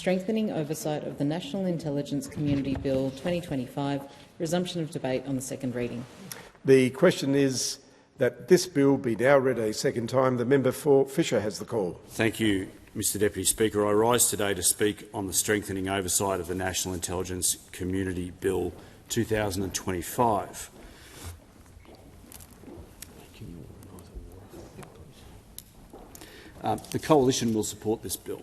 Strengthening Oversight of the National Intelligence Community Bill 2025, resumption of debate on the second reading. The question is that this bill be now read a second time. The member for Fisher has the call. Thank you, Mr Deputy Speaker. I rise today to speak on the Strengthening Oversight of the National Intelligence Community Bill 2025. The Coalition will support this bill.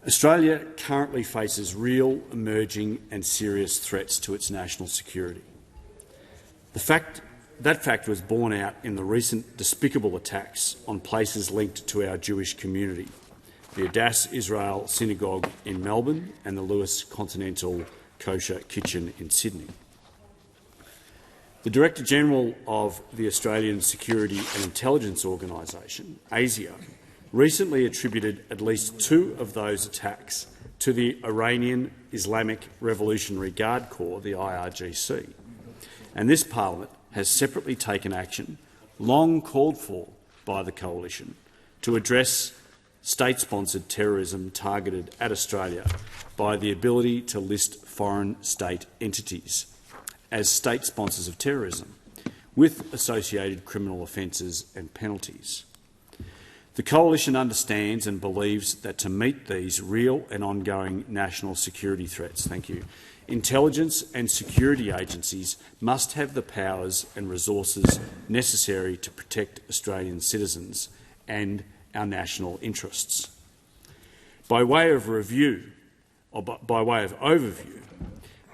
Australia currently faces real, emerging and serious threats to its national security. That fact was borne out in the recent despicable attacks on places linked to our Jewish community, the Adass Israel Synagogue in Melbourne and the Lewis Continental Kosher Kitchen in Sydney. The Director-General of the Australian Security and Intelligence Organisation, ASIO, recently attributed at least 2 of those attacks to the Iranian Islamic Revolutionary Guard Corps, the IRGC, and this parliament has separately taken action, long called for by the Coalition, to address state-sponsored terrorism targeted at Australia by the ability to list foreign state entities as state sponsors of terrorism, with associated criminal offences and penalties. The Coalition understands and believes that to meet these real and ongoing national security threats, intelligence and security agencies must have the powers and resources necessary to protect Australian citizens and our national interests. By way of overview,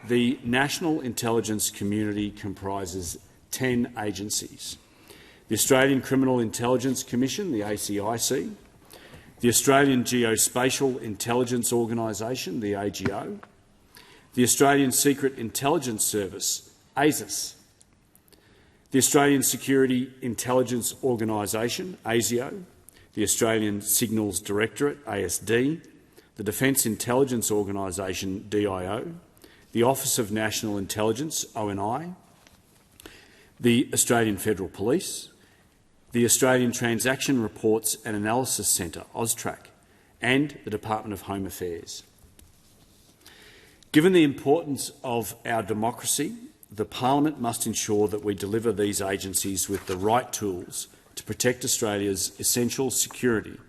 the National Intelligence Community comprises 10 agencies: the Australian Criminal Intelligence Commission, the ACIC, the Australian Geospatial Intelligence Organisation, the AGO, the Australian Secret Intelligence Service, ASIS, the Australian Security Intelligence Organisation, ASIO, the Australian Signals Directorate, ASD, the Defence Intelligence Organisation, DIO, the Office of National Intelligence, ONI, the Australian Federal Police, the Australian Transaction Reports and Analysis Centre, AUSTRAC, and the Department of Home Affairs. Given the importance of our democracy, the Parliament must ensure that we deliver these agencies with the right tools to protect Australia's essential security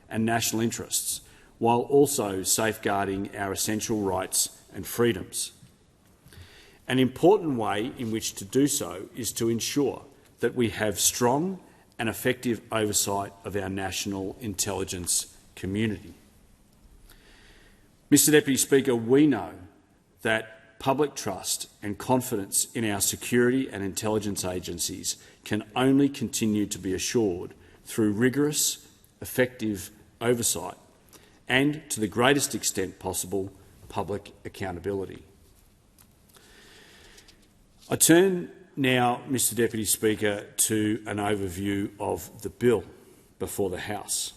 and national interests, while also safeguarding our essential rights and freedoms. An important way in which to do so is to ensure that we have strong and effective oversight of our national intelligence community. Mr Deputy Speaker, we know that public trust and confidence in our security and intelligence agencies can only continue to be assured through rigorous, effective oversight and, to the greatest extent possible, public accountability. I turn now, Mr Deputy Speaker, to an overview of the bill before the House.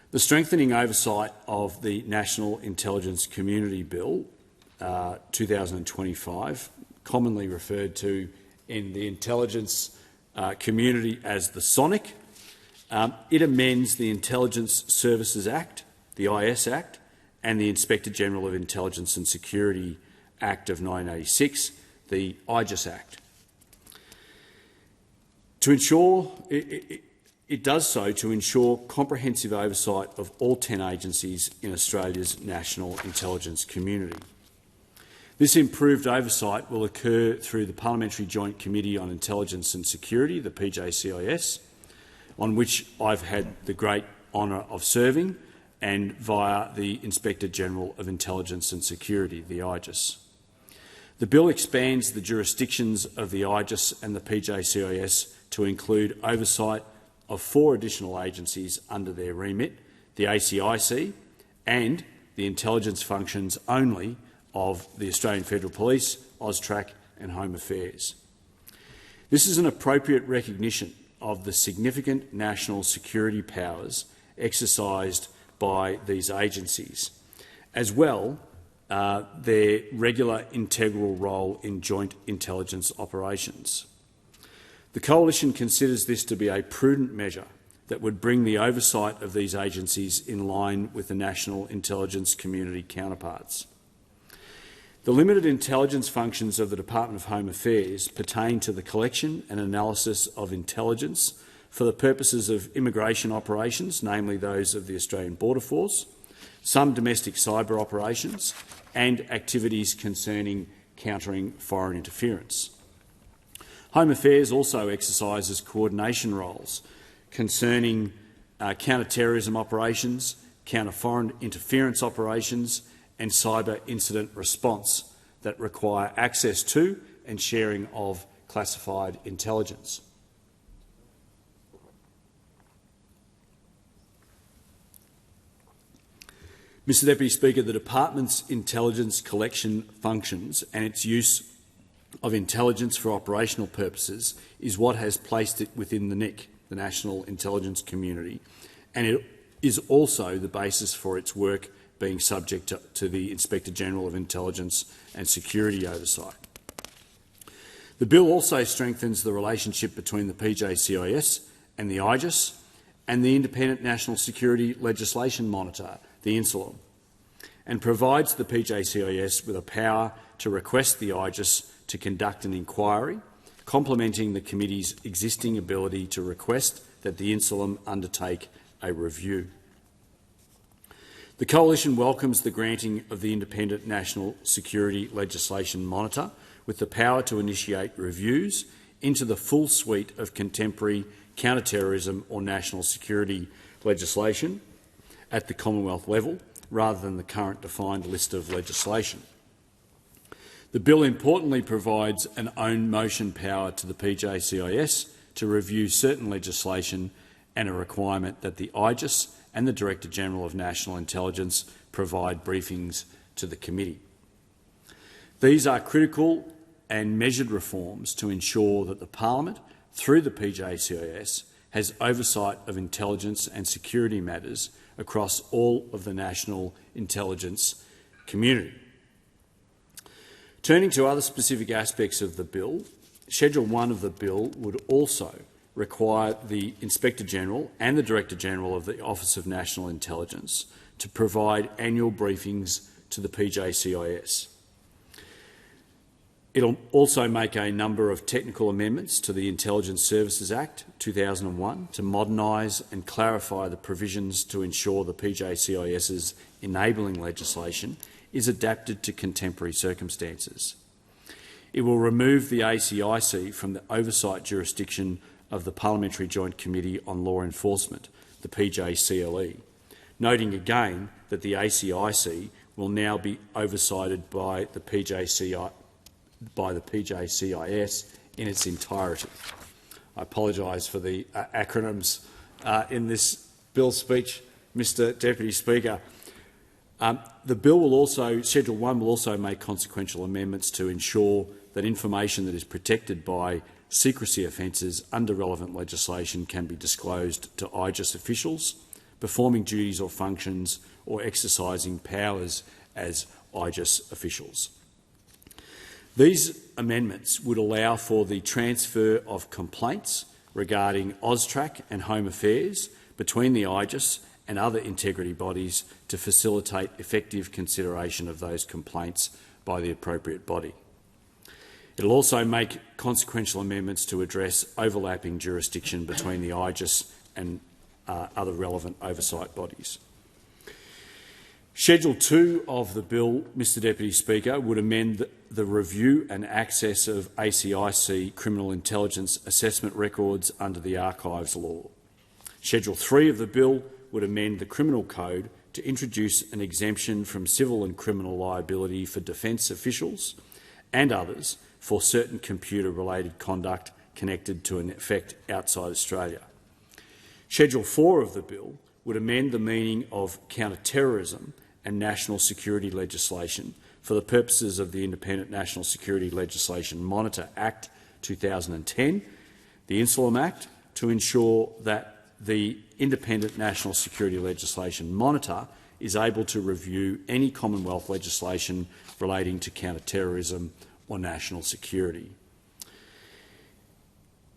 The Strengthening Oversight of the National Intelligence Community Bill 2025, commonly referred to in the intelligence community as the SONIC, it amends the Intelligence Services Act, the IS Act, and the Inspector General of Intelligence and Security Act of 1986, the IJIS Act. To ensure it does so to ensure comprehensive oversight of all 10 agencies in Australia's national intelligence community. This improved oversight will occur through the Parliamentary Joint Committee on Intelligence and Security, the PJCIS, on which I've had the great honour of serving, and via the Inspector General of Intelligence and Security, the IJIS. The bill expands the jurisdictions of the IJIS and the PJCIS to include oversight of 4 additional agencies under their remit, the ACIC and the intelligence functions only of the Australian Federal Police, AUSTRAC and Home Affairs. This is an appropriate recognition of the significant national security powers exercised by these agencies, as well their regular integral role in joint intelligence operations. The Coalition considers this to be a prudent measure that would bring the oversight of these agencies in line with the national intelligence community counterparts. The limited intelligence functions of the Department of Home Affairs pertain to the collection and analysis of intelligence for the purposes of immigration operations, namely those of the Australian Border Force, some domestic cyber operations, and activities concerning countering foreign interference. Home Affairs also exercises coordination roles concerning counter-terrorism operations, counter-foreign interference operations, and cyber incident response that require access to and sharing of classified intelligence. Mr Deputy Speaker, the Department's intelligence collection functions and its use of intelligence for operational purposes is what has placed it within the NIC, the National Intelligence Community, and it is also the basis for its work being subject to the Inspector-General of Intelligence and Security Oversight. The bill also strengthens the relationship between the PJCIS and the IGIS and the Independent National Security Legislation Monitor, the INSLM, and provides the PJCIS with a power to request the IGIS to conduct an inquiry, complementing the committee's existing ability to request that the INSLM undertake a review. The Coalition welcomes the granting of the Independent National Security Legislation Monitor with the power to initiate reviews into the full suite of contemporary counter-terrorism or national security legislation at the Commonwealth level, rather than the current defined list of legislation. The bill importantly provides an own motion power to the PJCIS to review certain legislation and a requirement that the IGIS and the Director-General of National Intelligence provide briefings to the committee. These are critical and measured reforms to ensure that the Parliament, through the PJCIS, has oversight of intelligence and security matters across all of the national intelligence community. Turning to other specific aspects of the bill, Schedule 1 of the bill would also require the Inspector-General and the Director-General of the Office of National Intelligence to provide annual briefings to the PJCIS. It will also make a number of technical amendments to the Intelligence Services Act 2001 to modernise and clarify the provisions to ensure the PJCIS's enabling legislation is adapted to contemporary circumstances. It will remove the ACIC from the oversight jurisdiction of the Parliamentary Joint Committee on Law Enforcement, the PJCLE, noting again that the ACIC will now be oversighted by the PJCIS in its entirety. I apologise for the acronyms in this bill speech, Mr Deputy Speaker. The bill will also, Schedule 1 will also make consequential amendments to ensure that information that is protected by secrecy offences under relevant legislation can be disclosed to IGIS officials performing duties or functions or exercising powers as IGIS officials. These amendments would allow for the transfer of complaints regarding AUSTRAC and Home Affairs between the IGIS and other integrity bodies to facilitate effective consideration of those complaints by the appropriate body. It will also make consequential amendments to address overlapping jurisdiction between the IGIS and other relevant oversight bodies. Schedule 2 of the bill, Mr Deputy Speaker, would amend the review and access of ACIC criminal intelligence assessment records under the Archives Law. Schedule 3 of the bill would amend the Criminal Code to introduce an exemption from civil and criminal liability for defence officials and others for certain computer-related conduct connected to an effect outside Australia. Schedule 4 of the bill would amend the meaning of counter-terrorism and national security legislation for the purposes of the Independent National Security Legislation Monitor Act 2010, the INSLM Act, to ensure that the Independent National Security Legislation Monitor is able to review any Commonwealth legislation relating to counter-terrorism or national security.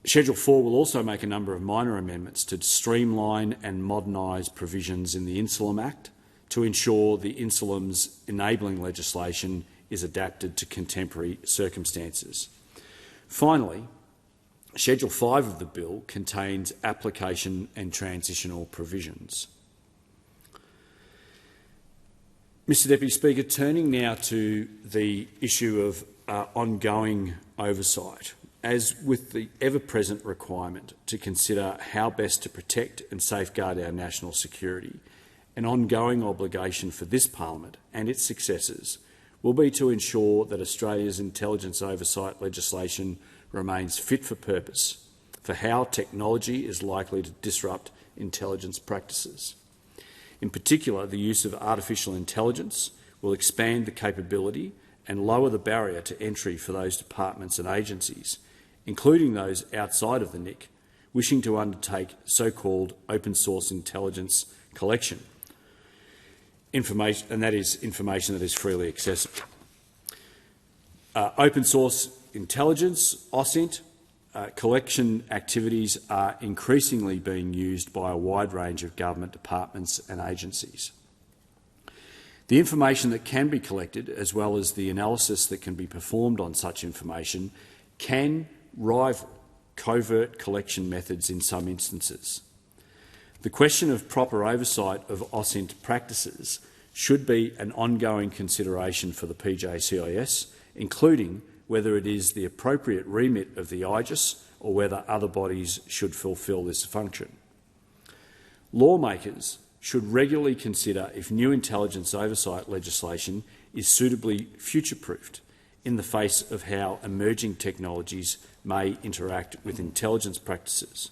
Schedule 4 will also make a number of minor amendments to streamline and modernise provisions in the Insulam Act to ensure the Insulam's enabling legislation is adapted to contemporary circumstances. Finally, Schedule 5 of the bill contains application and transitional provisions. Mr Deputy Speaker, turning now to the issue of ongoing oversight. As with the ever-present requirement to consider how best to protect and safeguard our national security, an ongoing obligation for this parliament and its successors will be to ensure that Australia's intelligence oversight legislation remains fit for purpose for how technology is likely to disrupt intelligence practices. In particular, the use of artificial intelligence will expand the capability and lower the barrier to entry for those departments and agencies, including those outside of the NIC, wishing to undertake so-called open source intelligence collection, and that is information that is freely accessible. Open source intelligence, OSINT, collection activities are increasingly being used by a wide range of government departments and agencies. The information that can be collected, as well as the analysis that can be performed on such information, can rival covert collection methods in some instances. The question of proper oversight of OSINT practices should be an ongoing consideration for the PJCIS, including whether it is the appropriate remit of the IGIS or whether other bodies should fulfil this function. Lawmakers should regularly consider if new intelligence oversight legislation is suitably future-proofed in the face of how emerging technologies may interact with intelligence practices.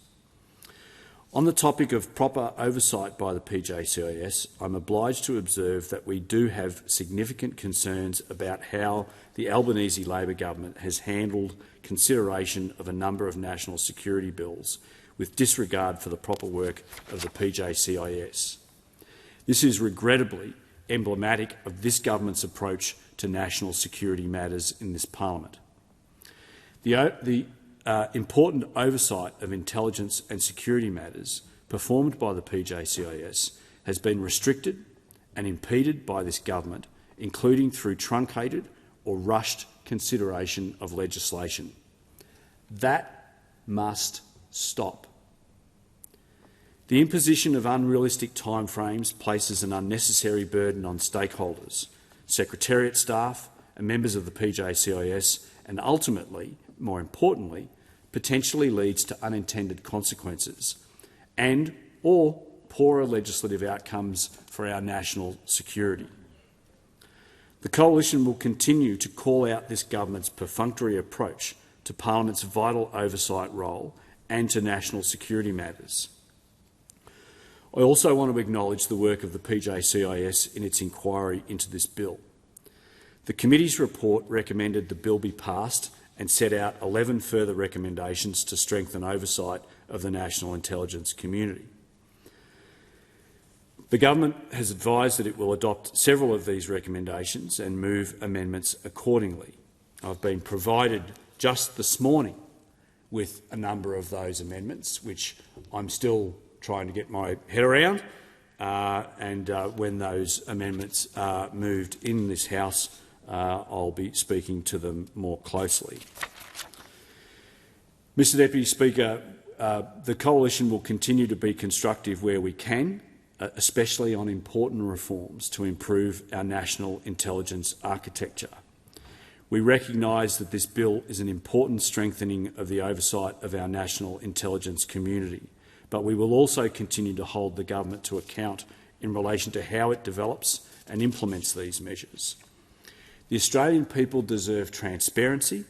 On the topic of proper oversight by the PJCIS, I'm obliged to observe that we do have significant concerns about how the Albanese Labor government has handled consideration of a number of national security bills with disregard for the proper work of the PJCIS. This is regrettably emblematic of this government's approach to national security matters in this parliament. The important oversight of intelligence and security matters performed by the PJCIS has been restricted and impeded by this government, including through truncated or rushed consideration of legislation. That must stop. The imposition of unrealistic timeframes places an unnecessary burden on stakeholders, Secretariat staff and members of the PJCIS, and ultimately, more importantly, potentially leads to unintended consequences and/or poorer legislative outcomes for our national security. The Coalition will continue to call out this government's perfunctory approach to Parliament's vital oversight role and to national security matters. I also want to acknowledge the work of the PJCIS in its inquiry into this bill. The committee's report recommended the bill be passed and set out 11 further recommendations to strengthen oversight of the national intelligence community. The government has advised that it will adopt several of these recommendations and move amendments accordingly. I've been provided just this morning with a number of those amendments, which I'm still trying to get my head around, and when those amendments are moved in this House, I'll be speaking to them more closely. Mr Deputy Speaker, the Coalition will continue to be constructive where we can, especially on important reforms to improve our national intelligence architecture. We recognise that this bill is an important strengthening of the oversight of our national intelligence community, but we will also continue to hold the government to account in relation to how it develops and implements these measures. The Australian people deserve transparency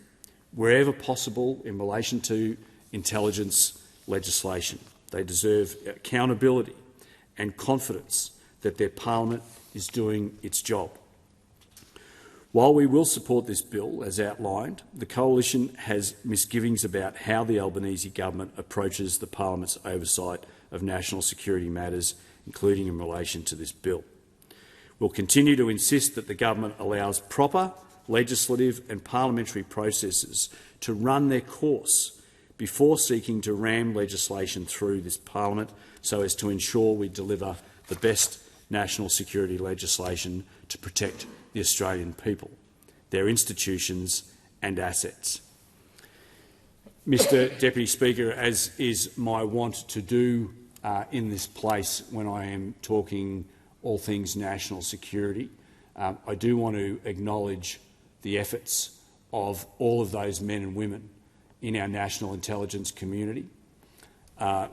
wherever possible in relation to intelligence legislation. They deserve accountability and confidence that their parliament is doing its job. While we will support this bill, as outlined, the Coalition has misgivings about how the Albanese Government approaches the parliament's oversight of national security matters, including in relation to this bill. We'll continue to insist that the government allows proper legislative and parliamentary processes to run their course before seeking to ram legislation through this parliament so as to ensure we deliver the best national security legislation to protect the Australian people, their institutions and assets. Mr Deputy Speaker, as is my wont to do in this place when I am talking all things national security, I do want to acknowledge the efforts of all of those men and women in our national intelligence community.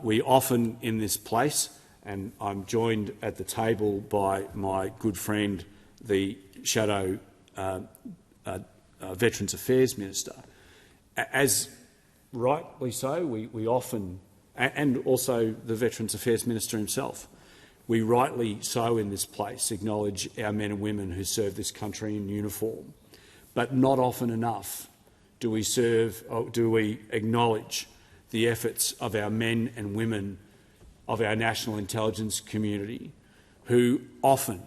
We often in this place, and I'm joined at the table by my good friend, the Shadow Veterans Affairs Minister, as rightly so, we often, and also the Veterans Affairs Minister himself, we rightly so in this place acknowledge our men and women who serve this country in uniform. But not often enough do we acknowledge the efforts of our men and women of our national intelligence community who often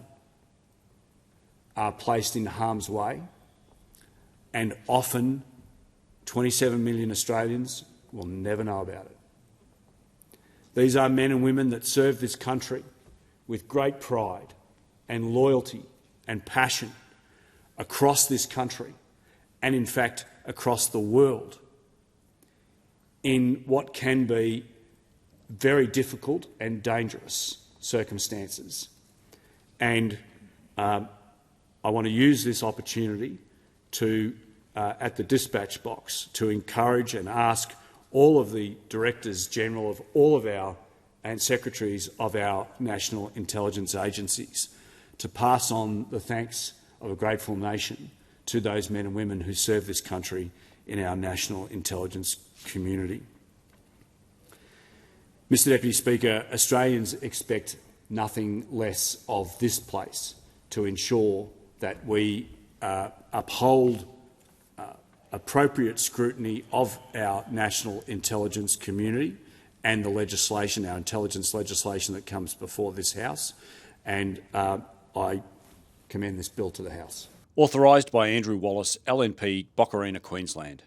are placed in harm's way, and often 27 million Australians will never know about it. These are men and women that serve this country with great pride and loyalty and passion across this country and, in fact, across the world in what can be very difficult and dangerous circumstances. And I want to use this opportunity to, at the dispatch box, to encourage and ask all of the Directors General of all of our and Secretaries of our national intelligence agencies to pass on the thanks of a grateful nation to those men and women who serve this country in our national intelligence community. Mr Deputy Speaker, Australians expect nothing less of this place to ensure that we uphold appropriate scrutiny of our national intelligence community and the legislation, our intelligence legislation that comes before this House, and I commend this bill to the House. Authorised by Andrew Wallace, LNP, Boccarina, Queensland.